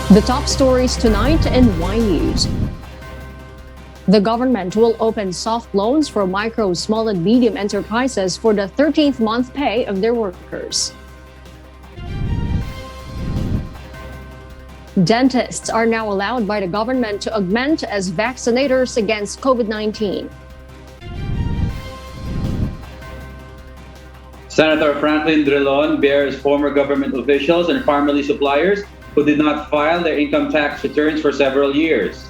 The top stories tonight in Y News. The government will open soft loans for micro, small, and medium enterprises for the 13th month pay of their workers. Dentists are now allowed by the government to augment as vaccinators against COVID-19. Senator Franklin Drilon bears former government officials and Pharmally suppliers who did not file their income tax returns for several years.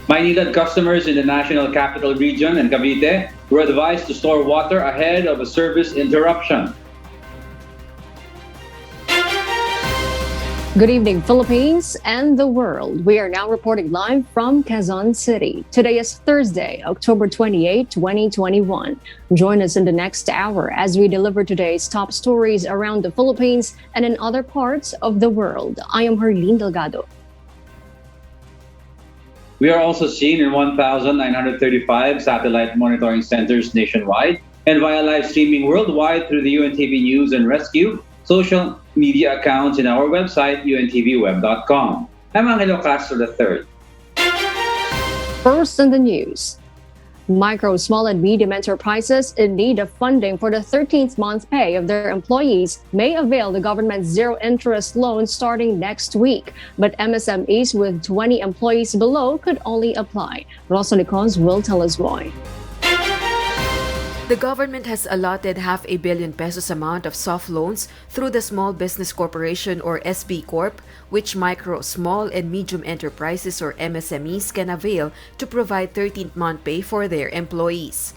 Maynilad customers in the National Capital Region and Cavite were advised to store water ahead of a service interruption. Good evening, Philippines and the world. We are now reporting live from Quezon City. Today is Thursday, October 28, 2021. Join us in the next hour as we deliver today's top stories around the Philippines and in other parts of the world. I am Herlene Delgado. We are also seen in 1,935 satellite monitoring centers nationwide and via live streaming worldwide through the UNTV News and Rescue social media accounts in our website, untvweb.com. I'm Angelo Castro III. First in the news. Micro, small, and medium enterprises in need of funding for the 13th month pay of their employees may avail the government's zero-interest loan starting next week. But MSMEs with 20 employees below could only apply. Rosalie Cons will tell us why. The government has allotted half a billion pesos amount of soft loans through the Small Business Corporation or SB Corp, which micro, small, and medium enterprises or MSMEs can avail to provide 13th month pay for their employees.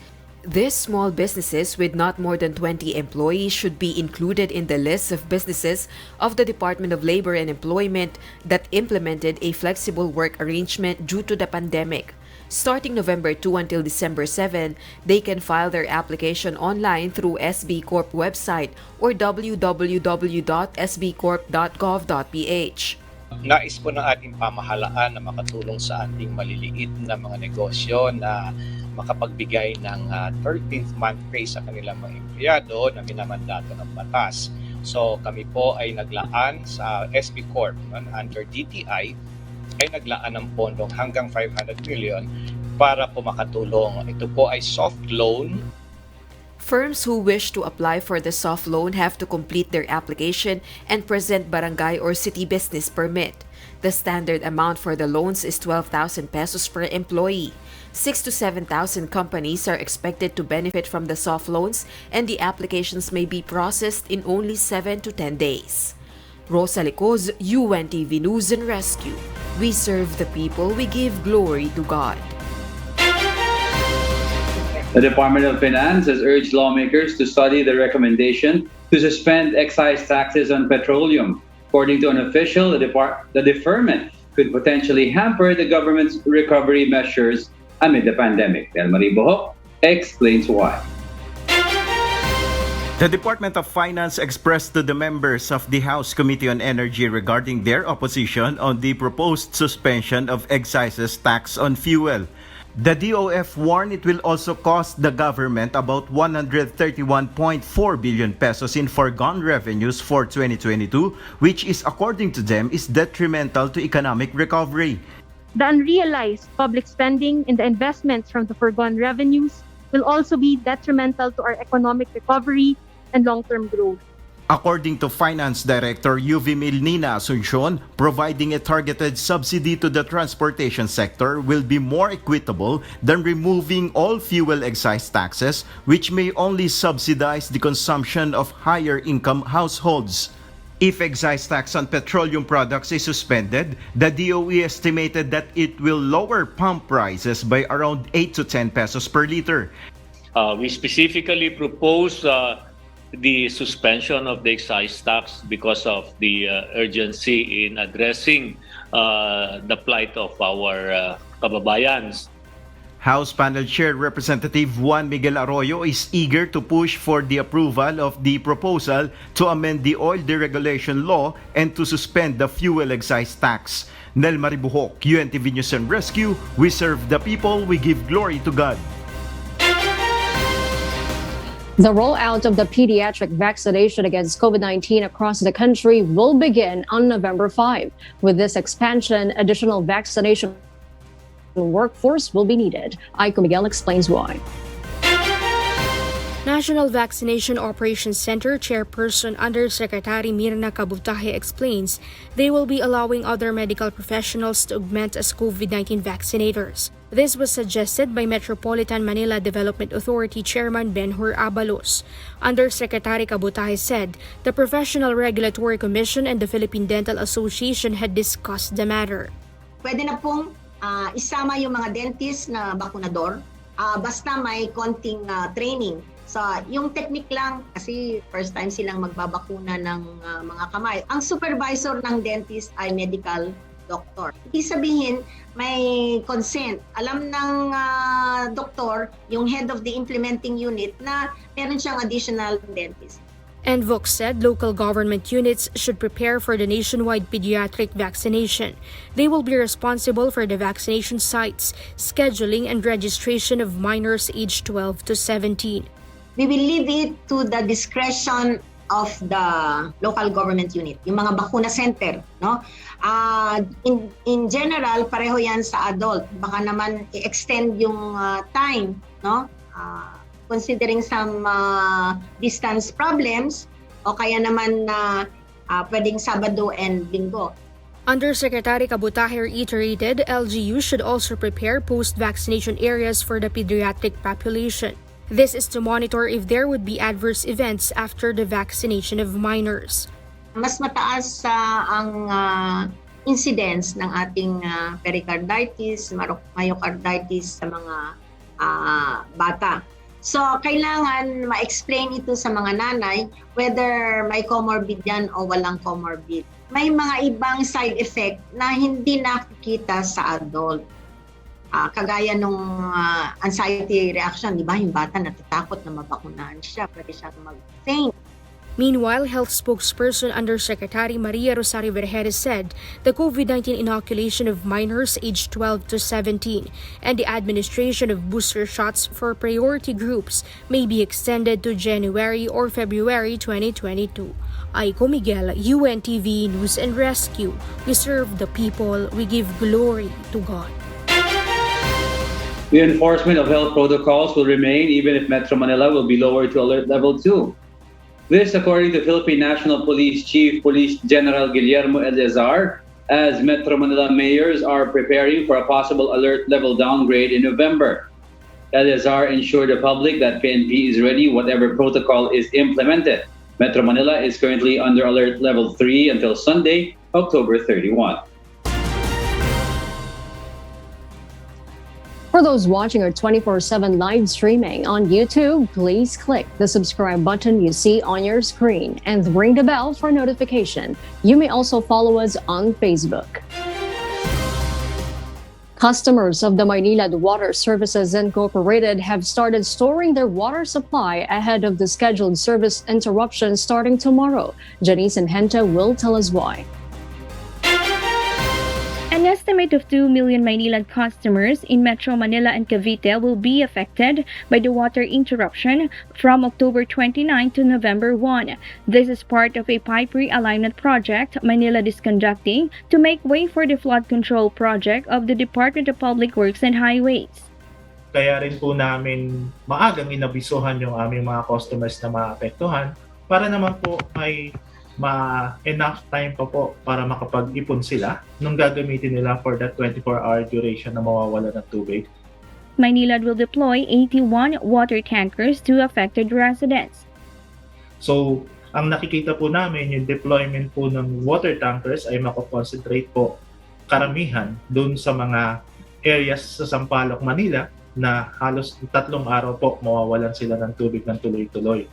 These small businesses with not more than 20 employees should be included in the list of businesses of the Department of Labor and Employment that implemented a flexible work arrangement due to the pandemic. Starting November 2 until December 7, they can file their application online through SB Corp website or www.sbcorp.gov.ph. Nais po ng ating pamahalaan na makatulong sa ating maliliit na mga negosyo na makapagbigay ng 13th month pay sa kanilang mga empleyado na minamandato ng batas. So kami po ay naglaan sa SB Corp under DTI ay naglaan ng pondong hanggang 500 million para po makatulong. Ito po ay soft loan. Firms who wish to apply for the soft loan have to complete their application and present barangay or city business permit. The standard amount for the loans is 12,000 pesos per employee. 6,000 to 7,000 companies are expected to benefit from the soft loans, and the applications may be processed in only 7 to 10 days. Rosalie Cos, UNTV News and Rescue. We serve the people, we give glory to God. The Department of Finance has urged lawmakers to study the recommendation to suspend excise taxes on petroleum. According to an official, the deferment could potentially hamper the government's recovery measures amid the pandemic. Delmarie Bohok explains why. The Department of Finance expressed to the members of the House Committee on Energy regarding their opposition on the proposed suspension of excises tax on fuel. The DOF warned it will also cost the government about 131.4 billion pesos in foregone revenues for 2022, which is, according to them, is detrimental to economic recovery. The unrealized public spending and the investments from the foregone revenues will also be detrimental to our economic recovery and long-term growth. According to Finance Director Yuvimil Nina Asuncion, providing a targeted subsidy to the transportation sector will be more equitable than removing all fuel excise taxes, which may only subsidize the consumption of higher-income households. If excise tax on petroleum products is suspended, the DOE estimated that it will lower pump prices by around 8 to 10 pesos per liter. We specifically propose the suspension of the excise tax because of the urgency in addressing the plight of our kababayans. House Panel Chair Representative Juan Miguel Arroyo is eager to push for the approval of the proposal to amend the oil deregulation law and to suspend the fuel excise tax. Delmarie Bohok, UNTV News and Rescue. We serve the people, we give glory to God. The rollout of the pediatric vaccination against COVID-19 across the country will begin on November 5. With this expansion, additional vaccination workforce will be needed. Aiko Miguel explains why. National Vaccination Operations Center Chairperson Undersecretary Mirna Kabutahe explains they will be allowing other medical professionals to augment as COVID-19 vaccinators. This was suggested by Metropolitan Manila Development Authority Chairman Benhur Abalos. Undersecretary Kabutahe said the Professional Regulatory Commission and the Philippine Dental Association had discussed the matter. Pwede na pong isama yung mga dentist na bakunador basta may konting training. So, yung technique lang, kasi first time silang magbabakuna ng mga kamay. Ang supervisor ng dentist ay medical doctor. Ibig sabihin, may consent. Alam ng doktor, yung head of the implementing unit, na meron siyang additional dentist. And Vox said local government units should prepare for the nationwide pediatric vaccination. They will be responsible for the vaccination sites, scheduling and registration of minors aged 12 to 17. We will leave it to the discretion of the local government unit, yung mga bakuna center, no? In general, pareho yan sa adult. Baka naman i-extend yung time, no? Considering some distance problems, o kaya naman na pwedeng Sabado and Linggo. Undersecretary Kabutahe reiterated LGU should also prepare post-vaccination areas for the pediatric population. This is to monitor if there would be adverse events after the vaccination of minors. Mas mataas ang incidence ng ating pericarditis, myocarditis sa mga bata. So, kailangan ma-explain ito sa mga nanay whether may comorbid yan o walang comorbid. May mga ibang side effect na hindi nakikita sa adult. Kagaya nung anxiety reaction, di ba? Yung bata natatakot na mabakunahan siya, pwede siyang mag-faint. Meanwhile, Health Spokesperson Undersecretary Maria Rosario Vergeres said the COVID-19 inoculation of minors aged 12 to 17 and the administration of booster shots for priority groups may be extended to January or February 2022. Aiko Miguel, UNTV News and Rescue. We serve the people, we give glory to God. The enforcement of health protocols will remain even if Metro Manila will be lowered to alert level 2. This according to Philippine National Police Chief Police General Guillermo Eleazar, as Metro Manila mayors are preparing for a possible alert level downgrade in November. Eleazar ensured the public that PNP is ready whatever protocol is implemented. Metro Manila is currently under alert level 3 until Sunday, October 31. For those watching our 24/7 live streaming on YouTube, please click the subscribe button you see on your screen and ring the bell for notification. You may also follow us on Facebook. Customers of the Maynilad Water Services Incorporated have started storing their water supply ahead of the scheduled service interruption starting tomorrow. Janice and Henta will tell us why. An estimate of 2 million Maynilad customers in Metro Manila and Cavite will be affected by the water interruption from October 29 to November 1. This is part of a pipe realignment project Maynilad is conducting to make way for the flood control project of the Department of Public Works and Highways. Kaya rin po namin maagang inabisuhan yung aming mga customers na maapektuhan para naman po ay enough time pa po para makapag-ipon sila nung gagamitin nila for that 24-hour duration na mawawala ng tubig. Maynilad will deploy 81 water tankers to affected residents. So, ang nakikita po namin yung deployment po ng water tankers ay makakonsentrate po karamihan dun sa mga areas sa Sampaloc, Manila na halos 3 araw po mawawalan sila ng tubig ng tuloy-tuloy.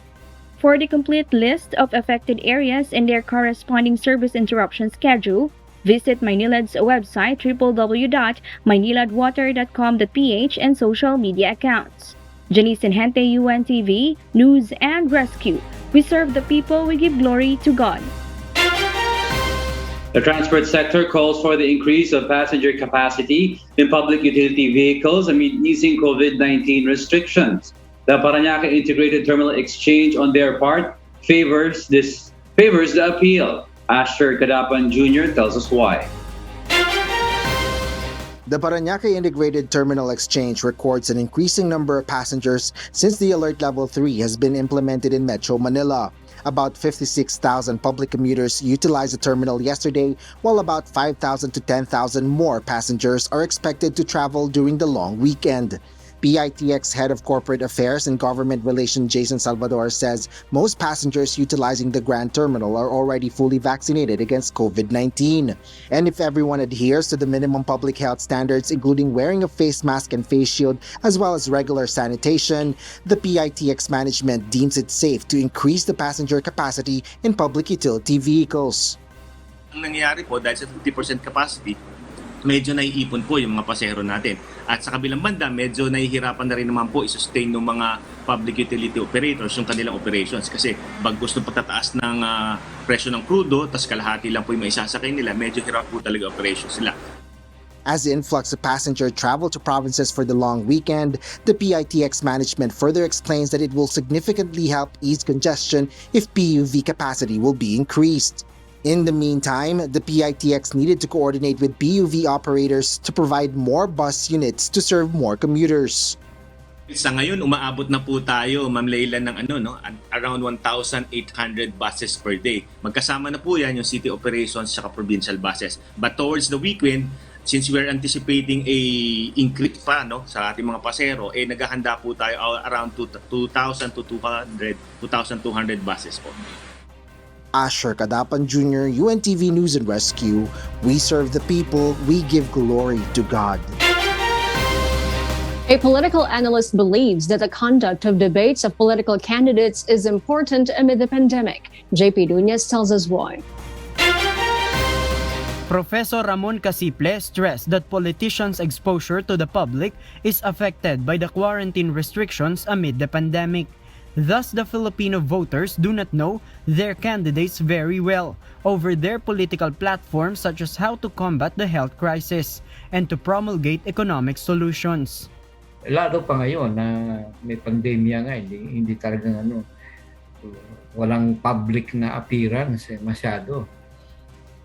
For the complete list of affected areas and their corresponding service interruption schedule, visit Maynilad's website www.mayniladwater.com.ph and social media accounts. Janice and Hente, UNTV, News and Rescue. We serve the people, we give glory to God. The transport sector calls for the increase of passenger capacity in public utility vehicles amid easing COVID-19 restrictions. The Parañaque Integrated Terminal Exchange, on their part, favors the appeal. Asher Cadapan Jr. tells us why. The Parañaque Integrated Terminal Exchange records an increasing number of passengers since the Alert Level 3 has been implemented in Metro Manila. About 56,000 public commuters utilized the terminal yesterday, while about 5,000 to 10,000 more passengers are expected to travel during the long weekend. PITX Head of Corporate Affairs and Government Relations Jason Salvador says most passengers utilizing the Grand Terminal are already fully vaccinated against COVID-19. And if everyone adheres to the minimum public health standards, including wearing a face mask and face shield, as well as regular sanitation, the PITX management deems it safe to increase the passenger capacity in public utility vehicles. Ang nangyayari po, dahil sa 50% capacity, medyo naiipon po yung mga pasahero natin. At sa kabilang banda, medyo nahihirapan na rin naman po i-sustain ng mga public utility operators yung kanilang operations. Kasi pag gusto patataas ng presyo ng crudo, tas kalahati lang po yung maisasakay nila, medyo hirap po talaga operations sila. As the influx of passenger travel to provinces for the long weekend, the PITX management further explains that it will significantly help ease congestion if PUV capacity will be increased. In the meantime, the PITX needed to coordinate with PUV operators to provide more bus units to serve more commuters. Sa ngayon, umaabot na po tayo, Ma'am Leila, ng around 1,800 buses per day. Magkasama na po yan yung city operations at provincial buses. But towards the weekend, since we're anticipating a increase pa sa ating mga pasero, naghahanda po tayo around 2,000 to 2,200 buses po. Asher Cadapan Jr., UNTV News and Rescue. We serve the people, we give glory to God. A political analyst believes that the conduct of debates of political candidates is important amid the pandemic. JP Nunez tells us why. Professor Ramon Casiple stressed that politicians' exposure to the public is affected by the quarantine restrictions amid the pandemic. Thus, the Filipino voters do not know their candidates very well over their political platforms, such as how to combat the health crisis and to promulgate economic solutions. Lalo pa ngayon na may pandemya nga, hindi talagang walang public na appearance masyado.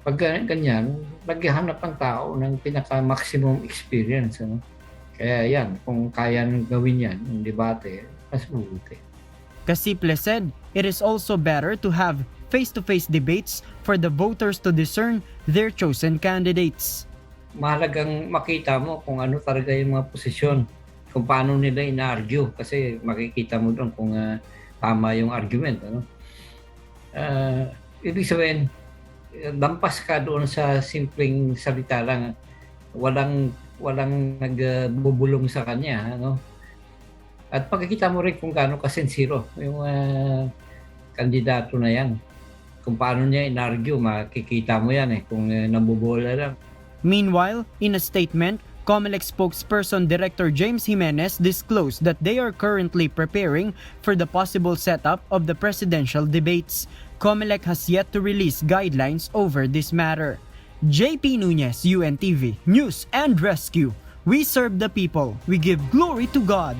Pag ganyan, naghahanap ang tao ng pinaka-maximum experience. Kaya yan, kung kaya nang gawin yan, yung debate, mas mabuti. Casiple said it is also better to have face-to-face debates for the voters to discern their chosen candidates. Mahalagang makita mo kung ano talaga yung mga posisyon, kung paano nila ina-argue, kasi makikita mo doon kung tama yung argument. Ibig sabihin, dampas ka doon sa simpleng salita lang, walang nagbubulong sa kanya. At pagkikita mo rin kung gaano kasensiro yung kandidato na yan. Kung paano niya in-argue, makikita mo yan kung nabubola lang. Meanwhile, in a statement, COMELEC spokesperson Director James Jimenez disclosed that they are currently preparing for the possible setup of the presidential debates. COMELEC has yet to release guidelines over this matter. JP Nunez, UNTV, News and Rescue. We serve the people. We give glory to God.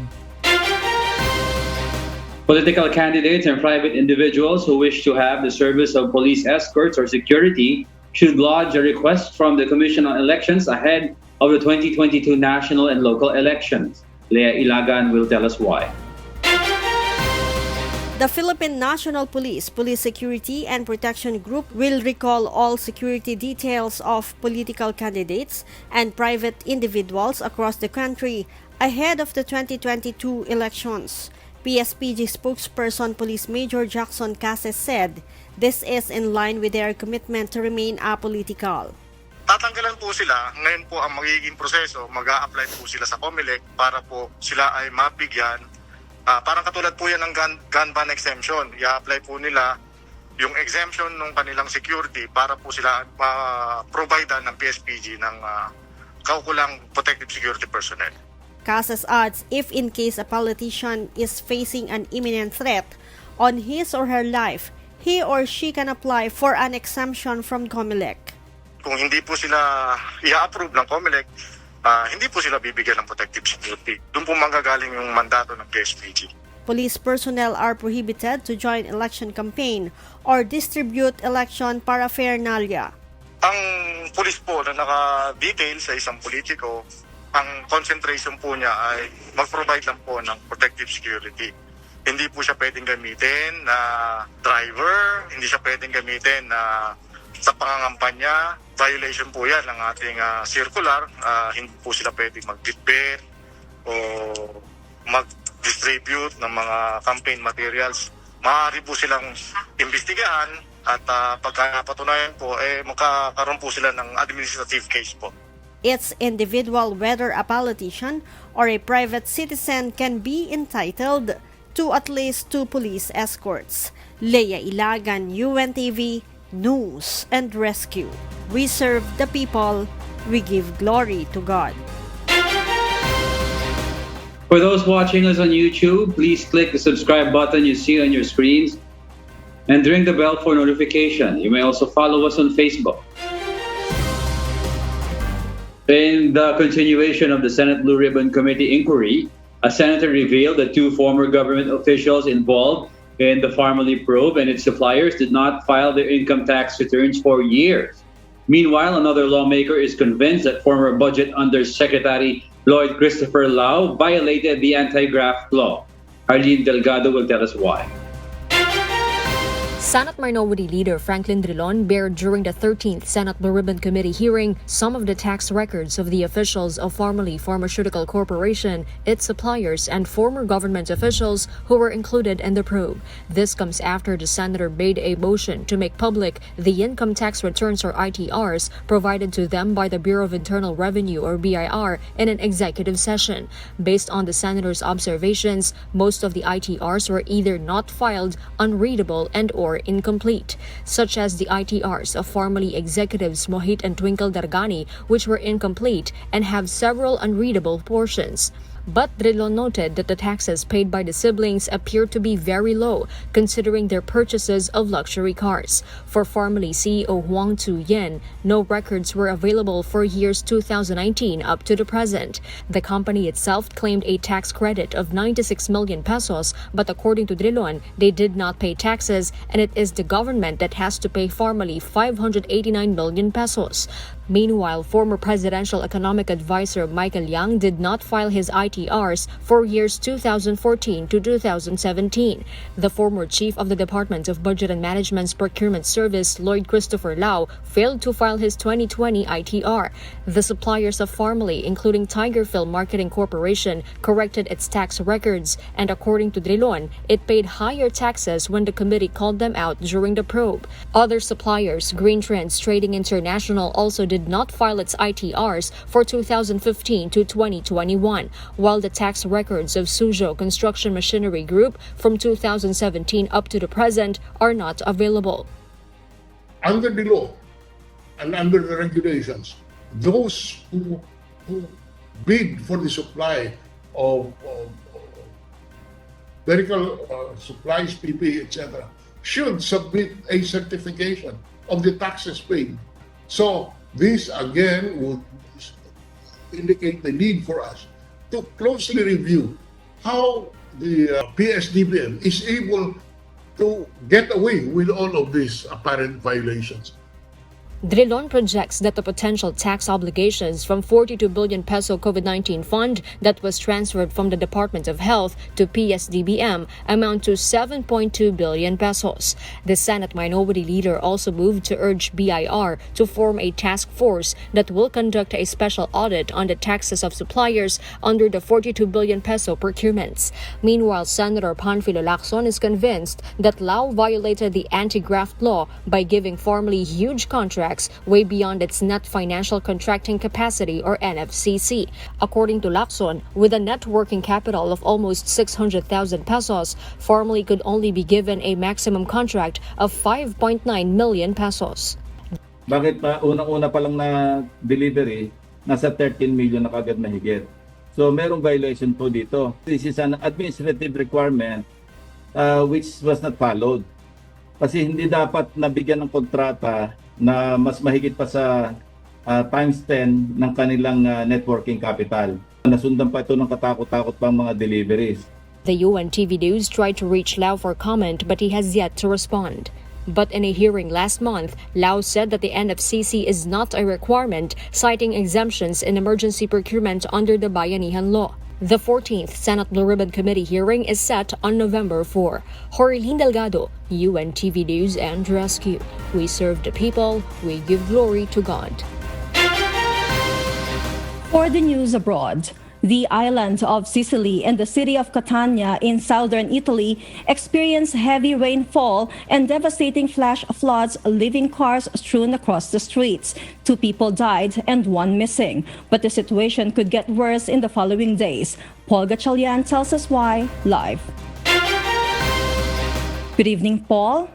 Political candidates and private individuals who wish to have the service of police escorts or security should lodge a request from the Commission on Elections ahead of the 2022 national and local elections. Lea Ilagan will tell us why. The Philippine National Police, Police Security and Protection Group will recall all security details of political candidates and private individuals across the country ahead of the 2022 elections. PSPG spokesperson Police Major Jackson Cases said this is in line with their commitment to remain apolitical. Tatanggalan po sila. Ngayon po ang magiging proseso, mag-a-apply po sila sa COMELEC para po sila ay mabigyan. Parang katulad po yan ng gun ban exemption. I-apply po nila yung exemption ng kanilang security para po sila providean ng PSPG ng kaukulang protective security personnel. Casas adds if in case a politician is facing an imminent threat on his or her life, he or she can apply for an exemption from COMELEC. Kung hindi po sila i-approve ng COMELEC, hindi po sila bibigyan ng protective security. Doon po manggagaling yung mandato ng PSPG. Police personnel are prohibited to join election campaign or distribute election paraphernalia. Ang pulis po na naka-detail sa isang politiko, ang concentration po niya ay mag-provide lang po ng protective security. Hindi po siya pwedeng gamitin na driver, hindi siya pwedeng gamitin na sa pangangampanya. Violation po yan ng ating circular. Hindi po sila pwedeng mag-bitbit o mag-distribute ng mga campaign materials. Maaari po silang imbestigahan at pagkapatunayan po, magkakaroon po sila ng administrative case po. It's individual whether a politician or a private citizen can be entitled to at least 2 police escorts. Leia Ilagan, UNTV, News and Rescue. We serve the people, we give glory to God. For those watching us on YouTube, please click the subscribe button you see on your screens and ring the bell for notification. You may also follow us on Facebook. In the continuation of the Senate Blue Ribbon Committee inquiry, a senator revealed that 2 former government officials involved in the Pharmally probe and its suppliers did not file their income tax returns for years. Meanwhile, another lawmaker is convinced that former Budget Undersecretary Lloyd Christopher Lau violated the anti-graft law. Arlene Delgado will tell us why. Senate Minority Leader Franklin Drilon bared during the 13th Senate Blue Ribbon Committee hearing some of the tax records of the officials of Pharmally Pharmaceutical Corporation, its suppliers, and former government officials who were included in the probe. This comes after the senator made a motion to make public the income tax returns or ITRs provided to them by the Bureau of Internal Revenue or BIR in an executive session. Based on the senator's observations, most of the ITRs were either not filed, unreadable, and/or incomplete, such as the ITRs of Pharmally executives Mohit and Twinkle Dargani, which were incomplete and have several unreadable portions. But Drilon noted that the taxes paid by the siblings appear to be very low, considering their purchases of luxury cars. For Pharmally CEO Huang Tzu-yen, no records were available for years 2019 up to the present. The company itself claimed a tax credit of 96 million pesos, but according to Drilon, they did not pay taxes, and it is the government that has to pay Pharmally 589 million pesos. Meanwhile, former Presidential Economic Advisor Michael Yang did not file his ITRs for years 2014 to 2017. The former chief of the Department of Budget and Management's Procurement Service, Lloyd Christopher Lau, failed to file his 2020 ITR. The suppliers of Pharmally, including Tiger Film Marketing Corporation, corrected its tax records, and according to Drilon, it paid higher taxes when the committee called them out during the probe. Other suppliers, Green Trends Trading International, also did not file its ITRs for 2015 to 2021, while the tax records of Suzhou Construction Machinery Group from 2017 up to the present are not available. Under the law and under the regulations, those who bid for the supply of medical supplies, PPE, etc., should submit a certification of the taxes paid. So this again would indicate the need for us to closely review how the PSDBM is able to get away with all of these apparent violations. Drilon projects that the potential tax obligations from 42 billion peso COVID-19 fund that was transferred from the Department of Health to PSDBM amount to 7.2 billion pesos. The Senate Minority Leader also moved to urge BIR to form a task force that will conduct a special audit on the taxes of suppliers under the 42 billion peso procurements. Meanwhile, Senator Panfilo Lacson is convinced that Lau violated the anti-graft law by giving Pharmally huge contracts way beyond its net financial contracting capacity or NFCC. According to Lacson, with a net working capital of almost 600,000 pesos, Pharmally could only be given a maximum contract of 5.9 million pesos. Bakit pa unang-una pa lang na delivery, nasa 13 million na kagad mahigit. So merong violation po dito. This is an administrative requirement which was not followed. Kasi hindi dapat nabigyan ng kontrata na mas mahigit pa sa times 10 ng kanilang networking capital. Nasundan pa ito ng katakot-takot pang mga deliveries. The UNTV News tried to reach Lau for comment, but he has yet to respond. But in a hearing last month, Lau said that the NFCC is not a requirement, citing exemptions in emergency procurement under the Bayanihan law. The 14th Senate Blue Ribbon Committee hearing is set on November 4. Jorlin Delgado, UNTV News and Rescue. We serve the people, we give glory to God. For the news abroad, the island of Sicily and the city of Catania in southern Italy experienced heavy rainfall and devastating flash floods, leaving cars strewn across the streets. 2 people died and 1 missing, but the situation could get worse in the following days. Paul Gatchalian tells us why live. Good evening, Paul.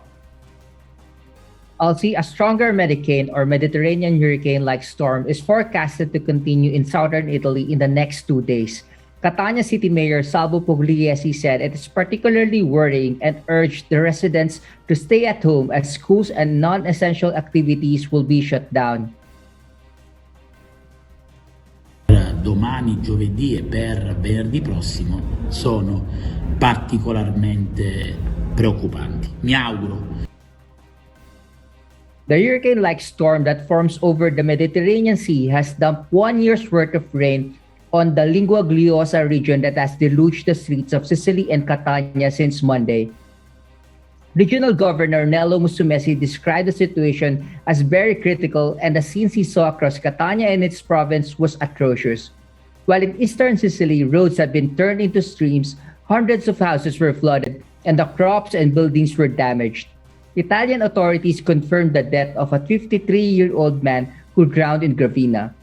Also, a stronger Medicane or Mediterranean hurricane-like storm is forecasted to continue in southern Italy in the next 2 days. Catania City Mayor Salvo Pugliese said it is particularly worrying and urged the residents to stay at home as schools and non-essential activities will be shut down. Domani, giovedì e per venerdì prossimo sono particolarmente preoccupanti. Mi auguro. The hurricane-like storm that forms over the Mediterranean Sea has dumped 1 year's worth of rain on the Lingua Gliosa region that has deluged the streets of Sicily and Catania since Monday. Regional Governor Nello Musumeci described the situation as very critical, and the scenes he saw across Catania and its province was atrocious. While in eastern Sicily, roads have been turned into streams, hundreds of houses were flooded, and the crops and buildings were damaged. Italian authorities confirmed the death of a 53-year-old man who drowned in Gravina.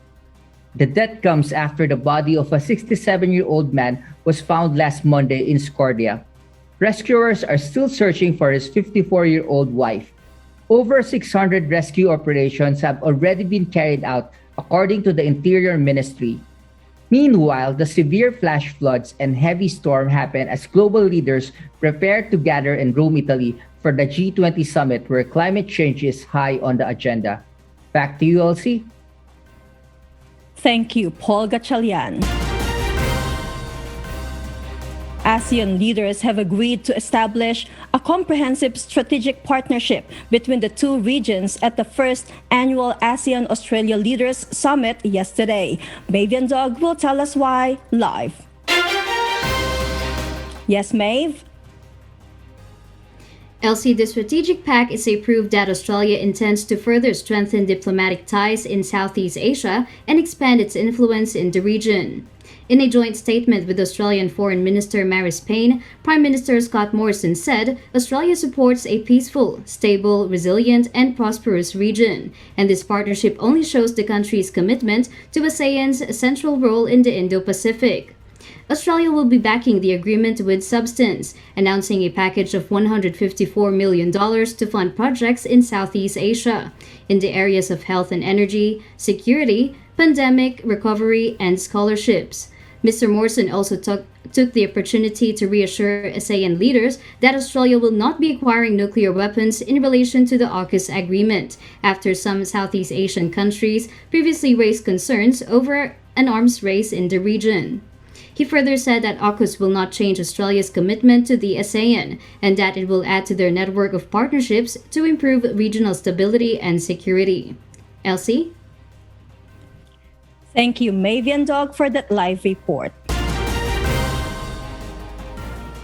The death comes after the body of a 67-year-old man was found last Monday in Scordia. Rescuers are still searching for his 54-year-old wife. Over 600 rescue operations have already been carried out, according to the Interior Ministry. Meanwhile, the severe flash floods and heavy storm happen as global leaders prepare to gather in Rome, Italy for the G20 summit, where climate change is high on the agenda. Back to you, Elsie. Thank you, Paul Gatchalian. ASEAN leaders have agreed to establish a comprehensive strategic partnership between the 2 regions at the first annual ASEAN-Australia Leaders Summit yesterday. Maeve Dog will tell us why live. Yes, Maeve? Elsie, the strategic pact is a proof that Australia intends to further strengthen diplomatic ties in Southeast Asia and expand its influence in the region. In a joint statement with Australian Foreign Minister Maris Payne, Prime Minister Scott Morrison said Australia supports a peaceful, stable, resilient, and prosperous region, and this partnership only shows the country's commitment to ASEAN's central role in the Indo-Pacific. Australia will be backing the agreement with substance, announcing a package of $154 million to fund projects in Southeast Asia in the areas of health and energy, security, pandemic recovery, and scholarships. Mr. Morrison also took the opportunity to reassure ASEAN leaders that Australia will not be acquiring nuclear weapons in relation to the AUKUS agreement, after some Southeast Asian countries previously raised concerns over an arms race in the region. He further said that AUKUS will not change Australia's commitment to the ASEAN and that it will add to their network of partnerships to improve regional stability and security. Elsie? Thank you, Maeve Dog, for that live report.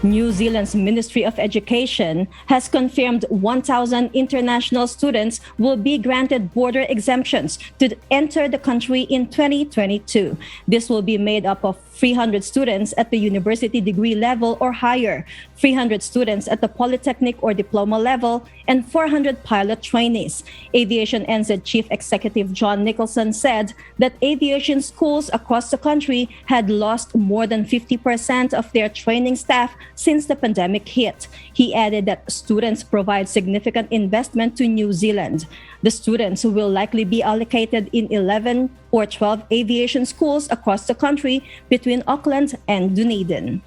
New Zealand's Ministry of Education has confirmed 1,000 international students will be granted border exemptions to enter the country in 2022. This will be made up of 300 students at the university degree level or higher, 300 students at the polytechnic or diploma level, and 400 pilot trainees. Aviation NZ Chief Executive John Nicholson said that aviation schools across the country had lost more than 50% of their training staff since the pandemic hit. He added that students provide significant investment to New Zealand. The students will likely be allocated in 11 or 12 aviation schools across the country between Auckland and Dunedin.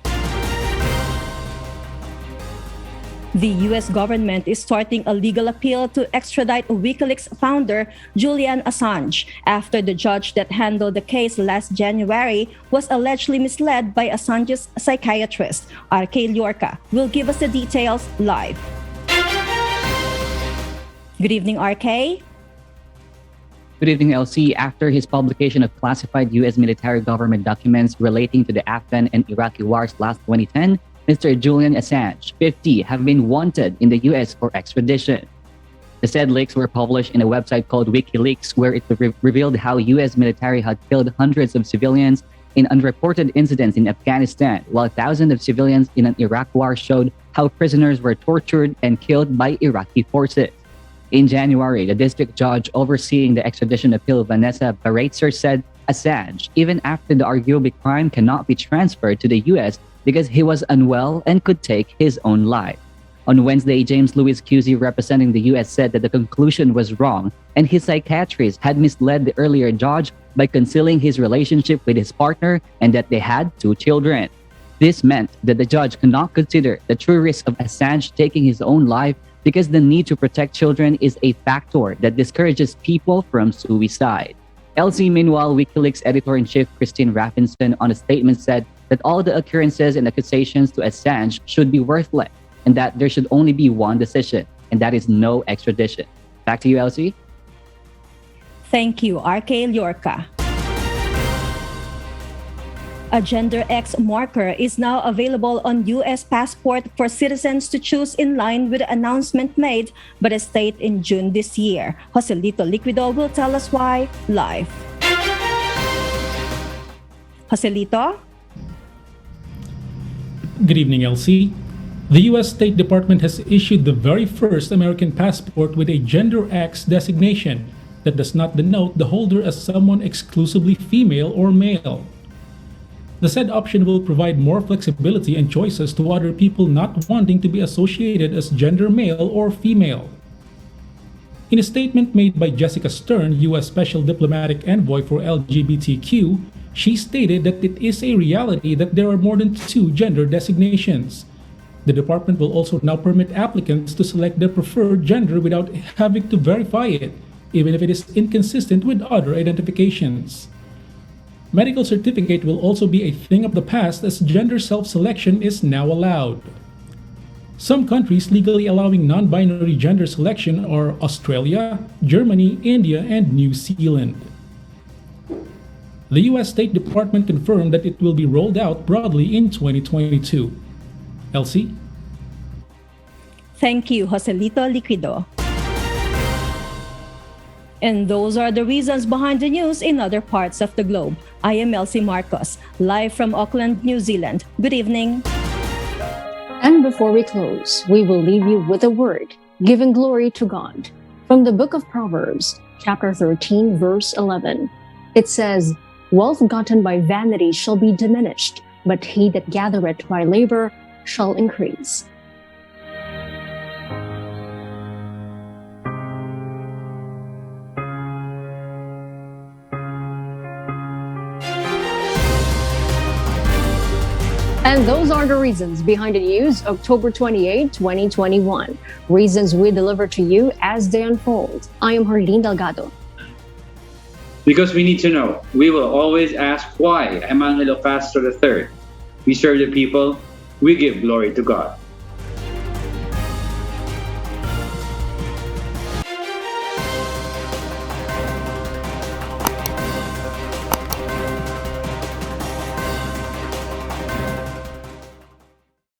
The U.S. government is starting a legal appeal to extradite WikiLeaks founder Julian Assange after the judge that handled the case last January was allegedly misled by Assange's psychiatrist. RK Liorca will give us the details live. Good evening, RK. Good evening, LC. After his publication of classified U.S. military government documents relating to the Afghan and Iraqi wars last 2010, Mr. Julian Assange, 50, have been wanted in the U.S. for extradition. The said leaks were published in a website called WikiLeaks, where it revealed how U.S. military had killed hundreds of civilians in unreported incidents in Afghanistan, while thousands of civilians in an Iraq war showed how prisoners were tortured and killed by Iraqi forces. In January, the district judge overseeing the extradition appeal, Vanessa Baratzer, said Assange, even after the arguable crime, cannot be transferred to the U.S. because he was unwell and could take his own life. On Wednesday, James Louis Cusey, representing the U.S., said that the conclusion was wrong and his psychiatrist had misled the earlier judge by concealing his relationship with his partner and that they had 2 children. This meant that the judge could not consider the true risk of Assange taking his own life because the need to protect children is a factor that discourages people from suicide. LC, meanwhile, WikiLeaks editor-in-chief Christine Raffinson on a statement said that all the occurrences and accusations to Assange should be worthless and that there should only be one decision, and that is no extradition. Back to you, LC. Thank you, RK Liorca. A Gender X marker is now available on U.S. passport for citizens to choose in line with the announcement made by the state in June this year. Joselito Liquido will tell us why live. Joselito? Good evening, LC. The U.S. State Department has issued the very first American passport with a Gender X designation that does not denote the holder as someone exclusively female or male. The said option will provide more flexibility and choices to other people not wanting to be associated as gender male or female. In a statement made by Jessica Stern, U.S. Special Diplomatic Envoy for LGBTQ, she stated that it is a reality that there are more than 2 gender designations. The department will also now permit applicants to select their preferred gender without having to verify it, even if it is inconsistent with other identifications. Medical certificate will also be a thing of the past as gender self-selection is now allowed. Some countries legally allowing non-binary gender selection are Australia, Germany, India, and New Zealand. The U.S. State Department confirmed that it will be rolled out broadly in 2022. Elsie? Thank you, Joselito Liquido. And those are the reasons behind the news in other parts of the globe. I am Elsie Marcos, live from Auckland, New Zealand. Good evening. And before we close, we will leave you with a word, giving glory to God. From the book of Proverbs, chapter 13, verse 11. It says, "Wealth gotten by vanity shall be diminished, but he that gathereth by labor shall increase." And those are the reasons behind the news, October 28, 2021. Reasons we deliver to you as they unfold. I am Herlene Delgado. Because we need to know, we will always ask why. I'm Angelo Castro III. We serve the people, we give glory to God.